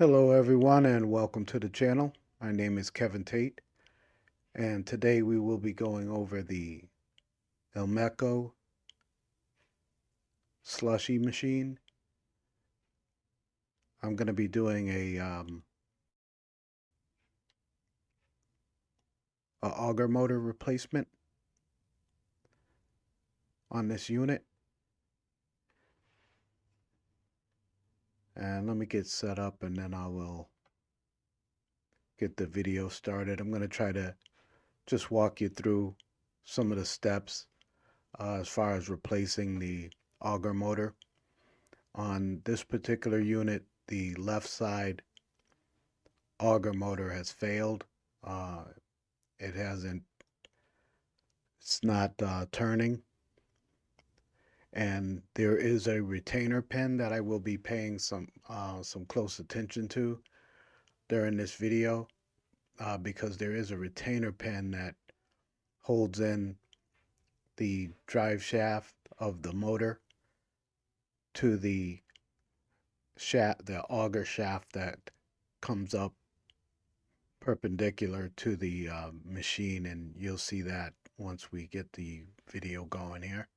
Hello everyone and welcome to the channel. My name is Kevin Tate and today we will be going over the Elmeco Slushy machine. I'm going to be doing a auger motor replacement on this unit. And let me get set up and then I will get the video started. I'm going to try to just walk you through some of the steps as far as replacing the auger motor. On this particular unit, the left side auger motor has failed. Uh, it hasn't, it's not turning. And there is a retainer pin that I will be paying some close attention to during this video because there is a retainer pin that holds in the drive shaft of the motor to the auger shaft that comes up perpendicular to the machine, and you'll see that once we get the video going here.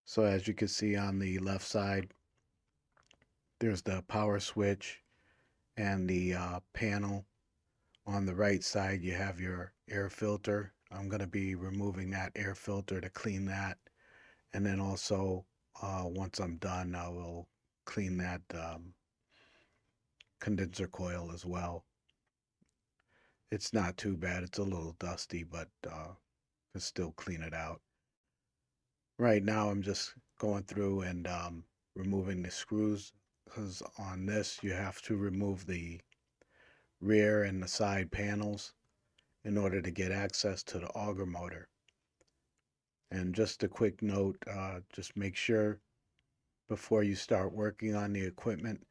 So as you can see on the left side, there's the power switch and the panel. On the right side, you have your air filter. I'm going to be removing that air filter to clean that. And then also, once I'm done, I will clean that condenser coil as well. It's not too bad. It's a little dusty, but can still clean it out. Right now, I'm just going through and removing the screws, because on this, you have to remove the rear and the side panels in order to get access to the auger motor. And just a quick note, just make sure before you start working on the equipment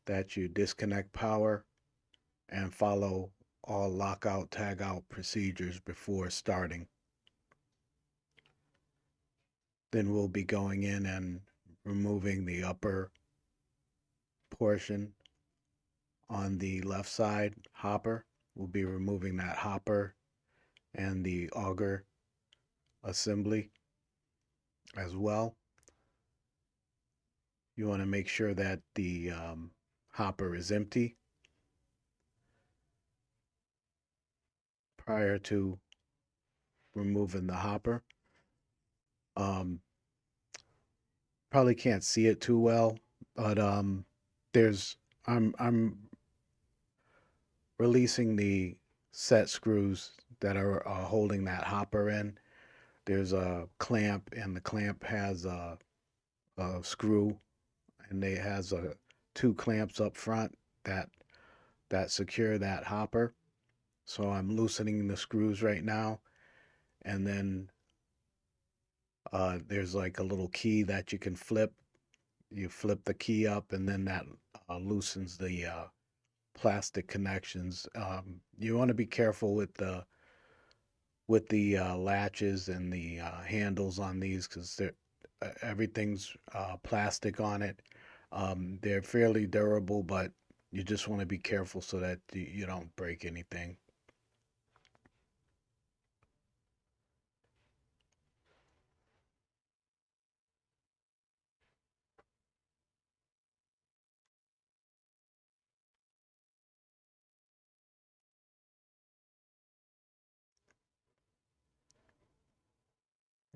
that you disconnect power and follow all lockout tagout procedures before starting. Then we'll be going in and removing the upper portion on the left side hopper. We'll be removing that hopper and the auger assembly as well. You want to make sure that the hopper is empty prior to removing the hopper. Probably can't see it too well, but there's I'm releasing the set screws that are holding that hopper in. There's a clamp, and the clamp has a screw, and it has two clamps up front that secure that hopper. So I'm loosening the screws right now, and then there's like a little key that you can flip. You flip the key up, and then that loosens the plastic connections. You want to be careful with the latches and the handles on these, because everything's plastic on it. They're fairly durable, but you just want to be careful so that you don't break anything.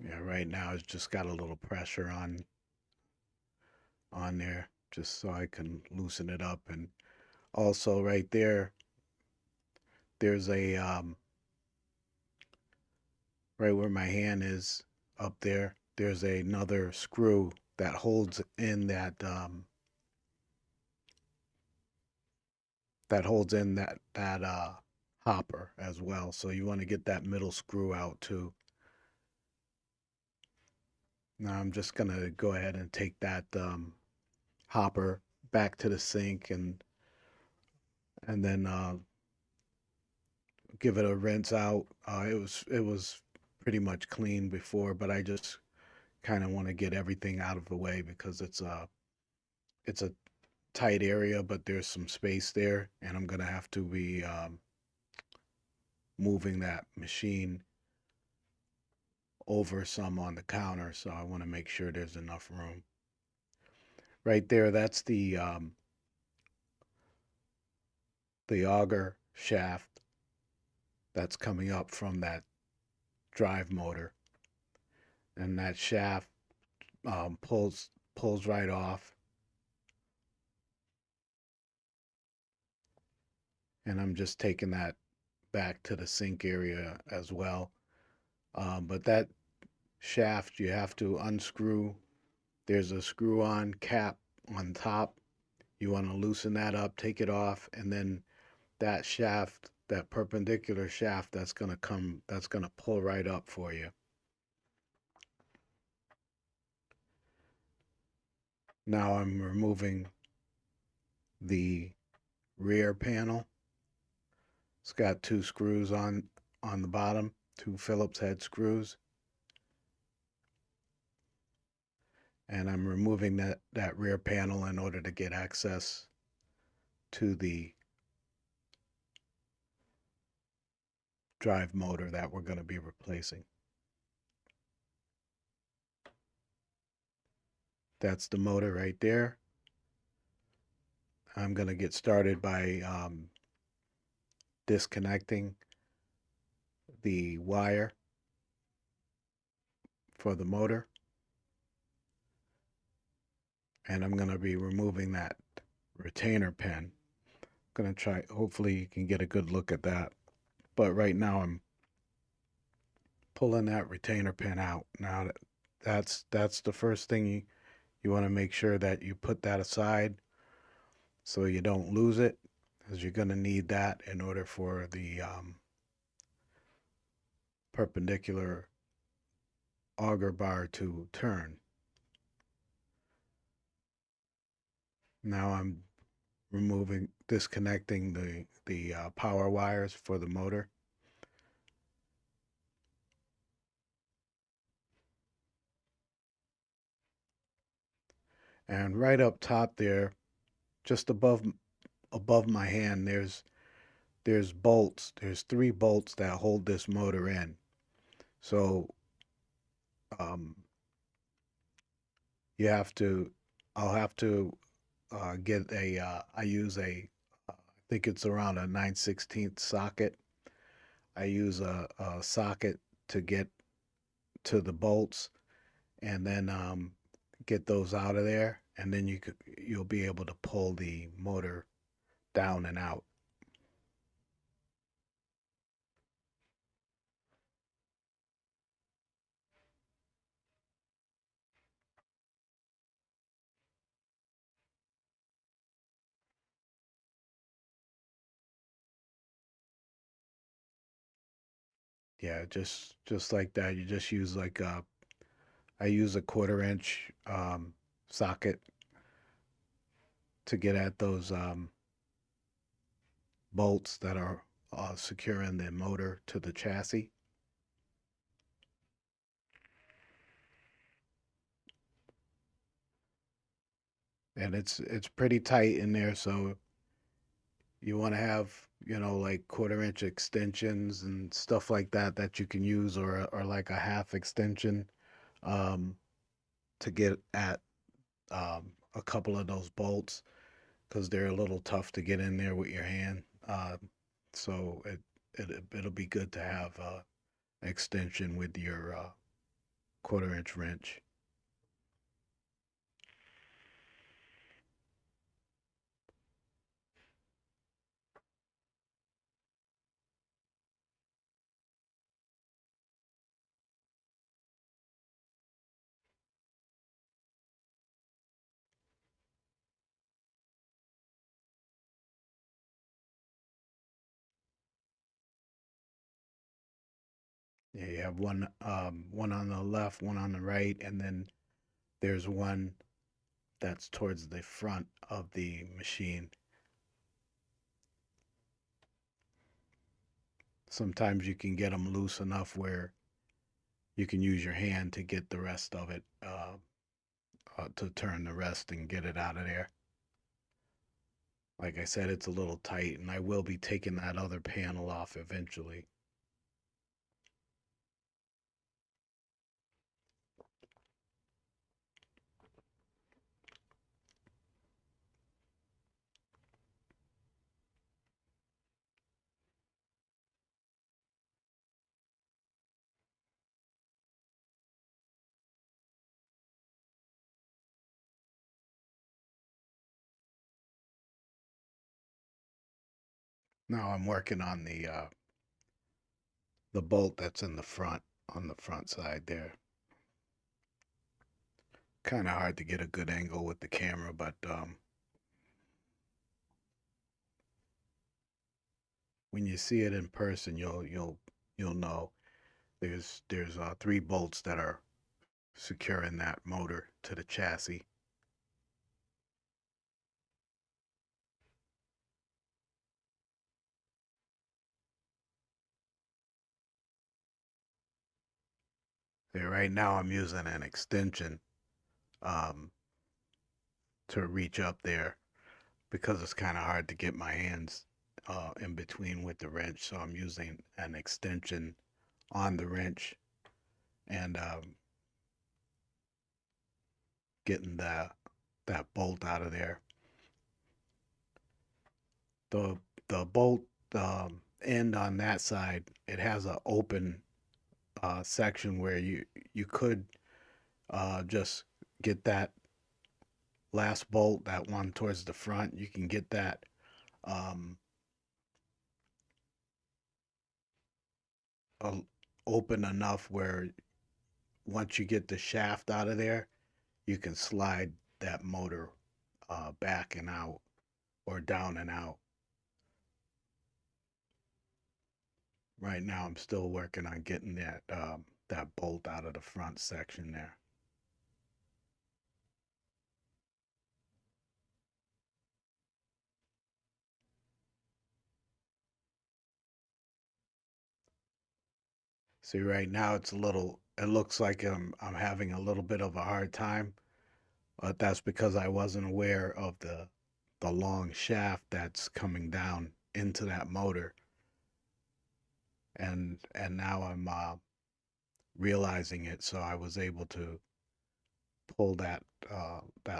Yeah, right now it's just got a little pressure on there, just so I can loosen it up. And also right there, there's a right where my hand is up there, there's another screw that holds in that hopper as well. So you want to get that middle screw out too. Now I'm just gonna go ahead and take that hopper back to the sink and then give it a rinse out. It was pretty much clean before, but I just kind of want to get everything out of the way because it's a tight area, but there's some space there, and I'm gonna have to be moving that machine over some on the counter, so I want to make sure there's enough room. Right there, that's the auger shaft that's coming up from that drive motor, and that shaft pulls right off, and I'm just taking that back to the sink area as well. But that shaft you have to unscrew. There's a screw-on cap on top. You want to loosen that up, take it off, and then that shaft, that perpendicular shaft that's going to pull right up for you. Now I'm removing the rear panel. It's got two screws on the bottom, two Phillips head screws. And I'm removing that rear panel in order to get access to the drive motor that we're going to be replacing. That's the motor right there. I'm going to get started by disconnecting the wire for the motor. And I'm going to be removing that retainer pin. I'm going to try, hopefully you can get a good look at that. But right now I'm pulling that retainer pin out. Now that's the first thing you want to make sure that you put that aside so you don't lose it, because you're going to need that in order for the perpendicular auger bar to turn. Now I'm disconnecting the power wires for the motor. And right up top there, just above my hand, there's bolts. There's three bolts that hold this motor in. So um, you have to, I'll have to get I use I think it's around a 9/16 socket. I use a socket to get to the bolts, and then get those out of there, and then you'll be able to pull the motor down and out. Yeah, just like that. You just use like I use a 1/4 inch socket to get at those bolts that are securing the motor to the chassis. And it's pretty tight in there, so you want to have, like 1/4 inch extensions and stuff like that that you can use, or like a half extension um, to get at a couple of those bolts, because they're a little tough to get in there with your hand. So it'll be good to have extension with your 1/4 inch wrench. Yeah, you have one on the left, one on the right, and then there's one that's towards the front of the machine. Sometimes you can get them loose enough where you can use your hand to get the rest of it, to turn the rest and get it out of there. Like I said, it's a little tight, and I will be taking that other panel off eventually. Now I'm working on the bolt that's in the front, on the front side there. Kind of hard to get a good angle with the camera, but when you see it in person, you'll know. There's 3 bolts that are securing that motor to the chassis. There, right now I'm using an extension um, to reach up there because it's kind of hard to get my hands in between with the wrench. So I'm using an extension on the wrench and getting that bolt out of there. The the bolt end on that side, it has an open section where you could just get that last bolt, that one towards the front. You can get that um, open enough where once you get the shaft out of there, you can slide that motor back and out or down and out. Right now, I'm still working on getting that bolt out of the front section there. See, right now it's a little. It looks like I'm having a little bit of a hard time, but that's because I wasn't aware of the long shaft that's coming down into that motor, and now I'm realizing it, so I was able to pull that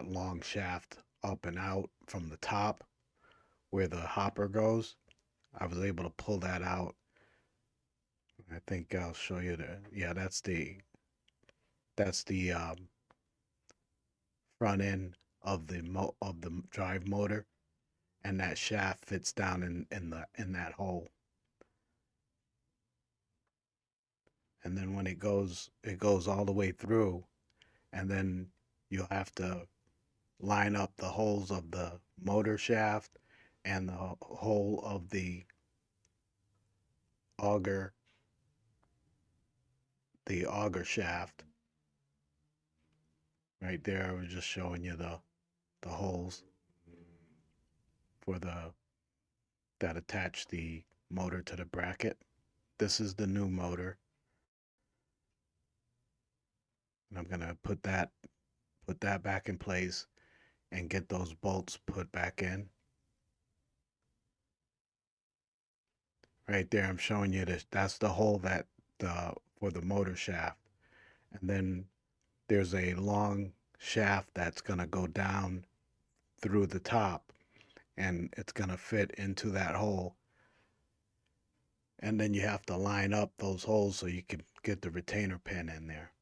long shaft up and out from the top where the hopper goes. I was able to pull that out. I think I'll show you yeah, that's the front end of the drive motor, and that shaft fits down in that hole. And then when it goes all the way through, and then you'll have to line up the holes of the motor shaft and the hole of auger the auger shaft. Right there, I was just showing you the holes for the that attach the motor to the bracket. This is the new motor, and I'm gonna put that back in place and get those bolts put back in. Right there, I'm showing you this. That's the hole that for the motor shaft, and then there's a long shaft that's gonna go down through the top, and it's gonna fit into that hole. And then you have to line up those holes so you can get the retainer pin in there.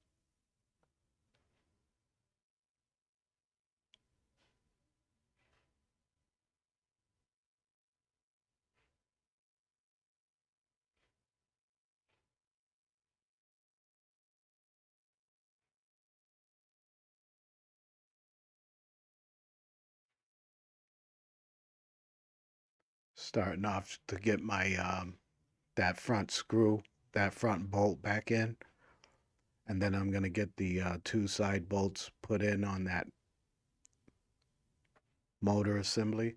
Starting off to get my that front screw, that front bolt back in, and then I'm gonna get the 2 side bolts put in on that motor assembly.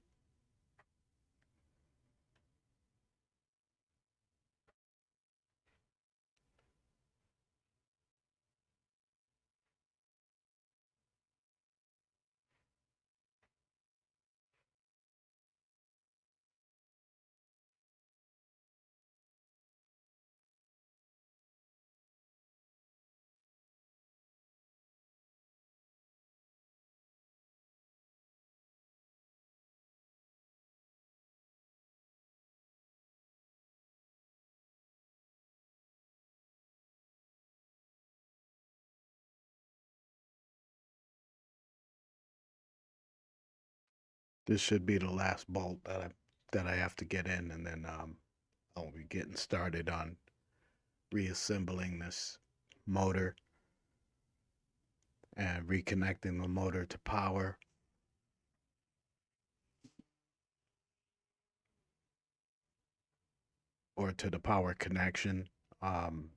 This should be the last bolt that I have to get in, and then I'll be getting started on reassembling this motor and reconnecting the motor to power. Or to the power connection. Um,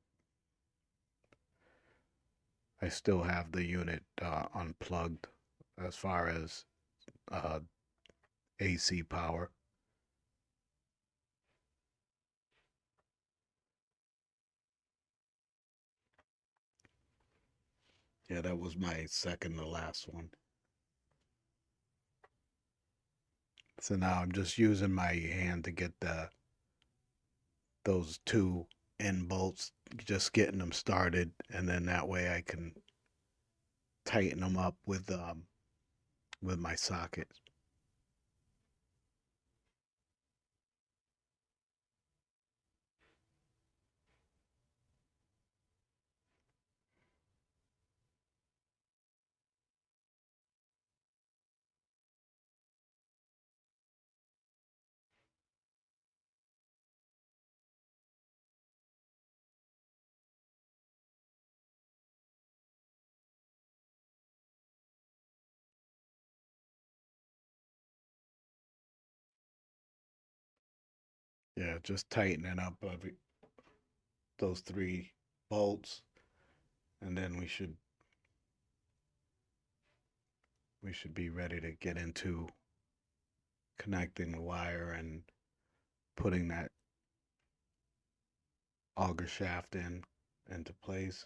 I still have the unit unplugged as far as uh, AC power. Yeah, that was my second to last one. So now I'm just using my hand to get those two end bolts, just getting them started, and then that way I can tighten them up with my socket. Yeah, just tightening up those three bolts, and then we should be ready to get into connecting the wire and putting that auger shaft into place.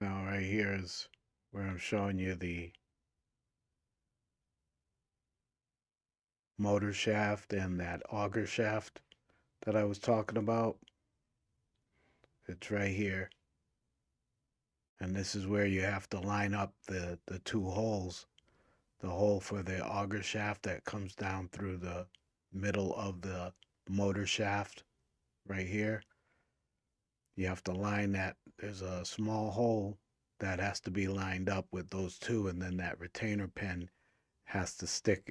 Now, right here is where I'm showing you the motor shaft and that auger shaft that I was talking about. It's right here. And this is where you have to line up the two holes. The hole for the auger shaft that comes down through the middle of the motor shaft right here. You have to line that. There's a small hole that has to be lined up with those two, and then that retainer pin has to stick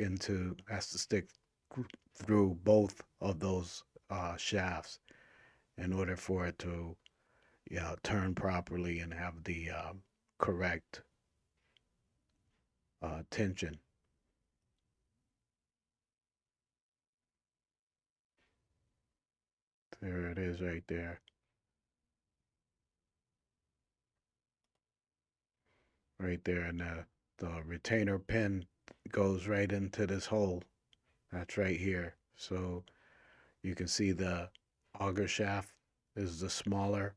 through both of those shafts in order for it to turn properly and have the correct tension. There it is right there. Right there. And the retainer pin goes right into this hole. That's right here. So you can see the auger shaft is the smaller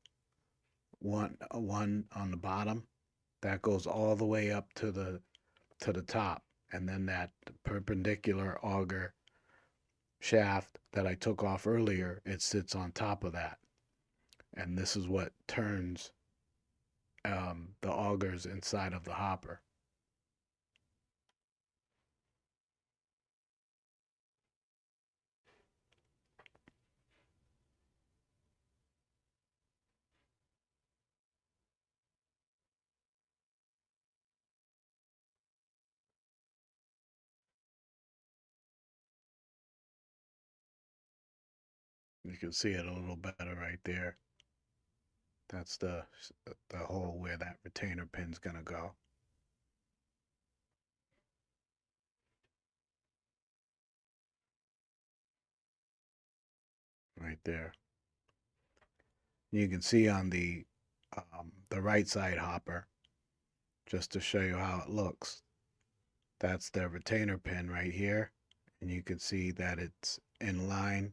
one on the bottom. That goes all the way up to the to the top, and then that perpendicular auger shaft that I took off earlier, it sits on top of that. And this is what turns the augers inside of the hopper. You can see it a little better right there. That's the hole where that retainer pin's gonna go. Right there. You can see on the right side hopper, just to show you how it looks. That's the retainer pin right here, and you can see that it's in line,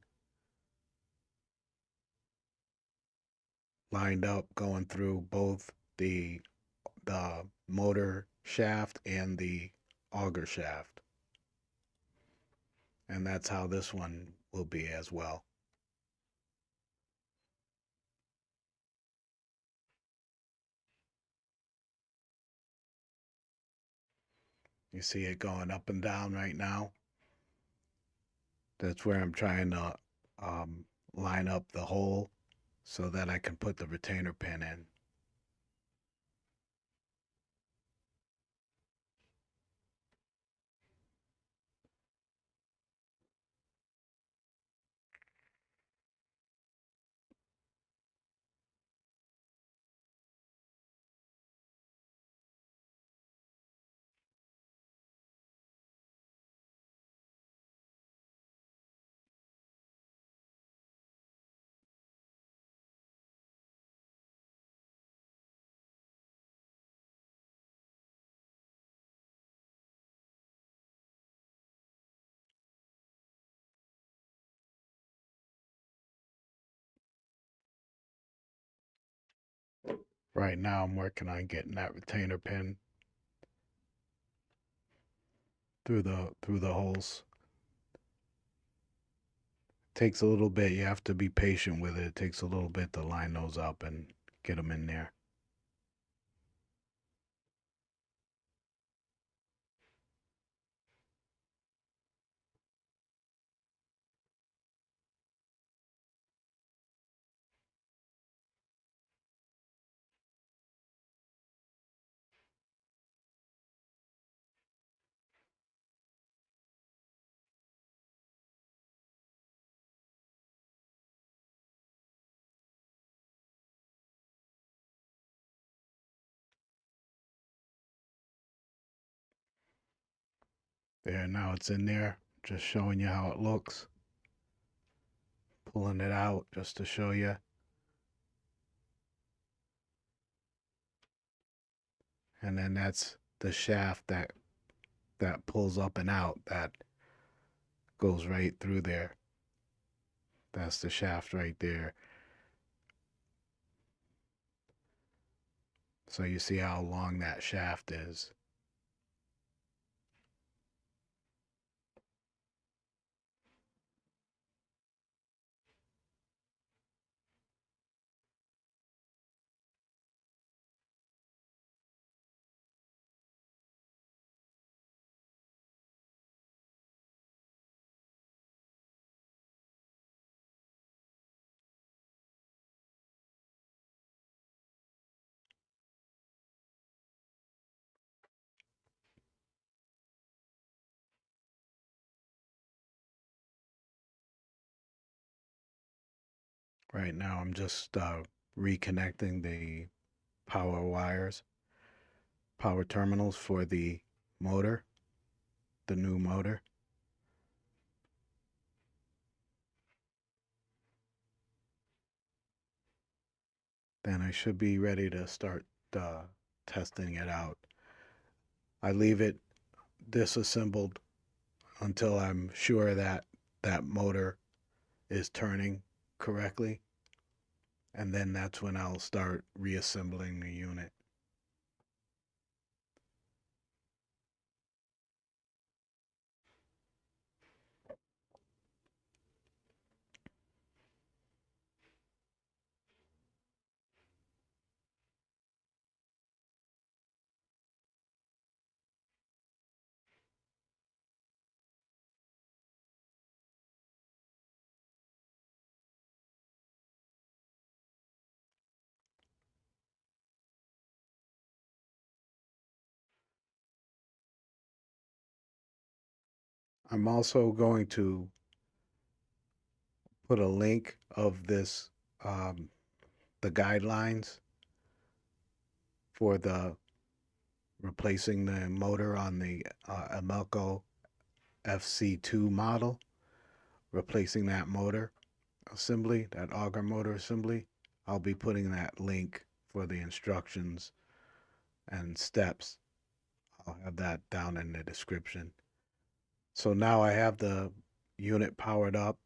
lined up, going through both the motor shaft and the auger shaft. And that's how this one will be as well. You see it going up and down right now. That's where I'm trying to line up the hole so that I can put the retainer pin in. Right now I'm working on getting that retainer pin through the holes. Takes a little bit. You have to be patient with it. It takes a little bit to line those up and get them in there. There, now it's in there. Just showing you how it looks. Pulling it out just to show you. And then that's the shaft that pulls up and out, that goes right through there. That's the shaft right there. So you see how long that shaft is. Right now I'm just reconnecting the power wires, power terminals for the motor, the new motor. Then I should be ready to start testing it out. I leave it disassembled until I'm sure that that motor is turning correctly, and then that's when I'll start reassembling the unit. I'm also going to put a link of this, um, the guidelines for the replacing the motor on the Elmeco FC2 model, replacing that motor assembly, that auger motor assembly. I'll be putting that link for the instructions and steps. I'll have that down in the description. So now I have the unit powered up.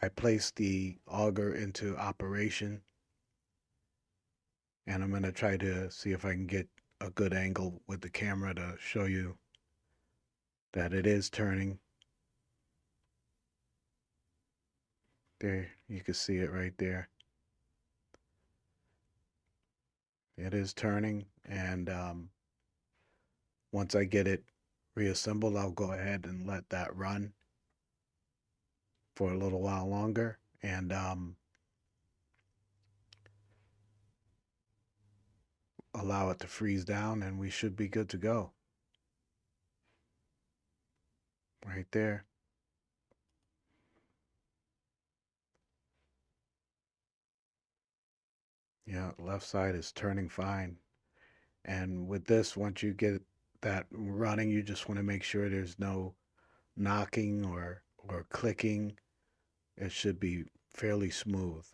I placed the auger into operation, and I'm going to try to see if I can get a good angle with the camera to show you that it is turning. There, you can see it right there. It is turning, and once I get it reassembled, I'll go ahead and let that run for a little while longer, and allow it to freeze down, and we should be good to go. Right there. Yeah, left side is turning fine. And with this, once you get that running, you just want to make sure there's no knocking or clicking. It should be fairly smooth.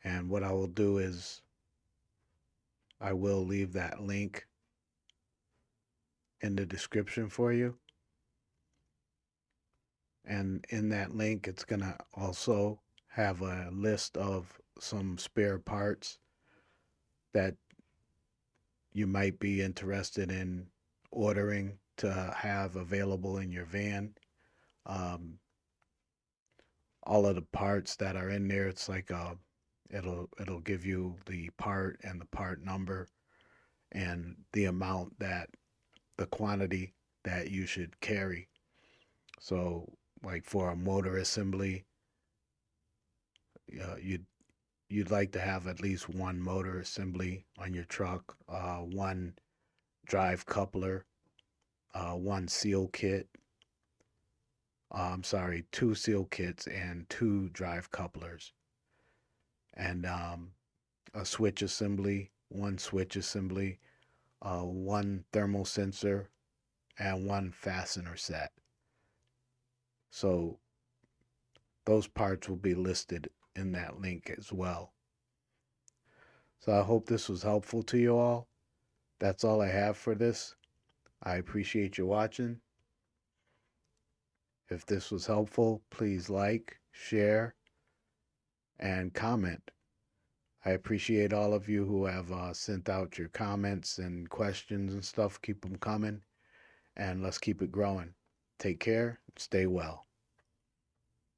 And what I will do is I will leave that link in the description for you. And in that link, it's going to also have a list of some spare parts that you might be interested in ordering to have available in your van. Um, all of the parts that are in there, it's like it'll give you the part and the part number and the amount that the quantity that you should carry. So, like for a motor assembly, you'd like to have at least one motor assembly on your truck, one drive coupler, one seal kit. I'm sorry, two seal kits and two drive couplers, and a switch assembly, one switch assembly, one thermal sensor, and one fastener set. So those parts will be listed in that link as well. So I hope this was helpful to you all. That's all I have for this. I appreciate you watching. If this was helpful, please like, share, and comment. I appreciate all of you who have sent out your comments and questions and stuff. Keep them coming, and let's keep it growing. Take care. Stay well.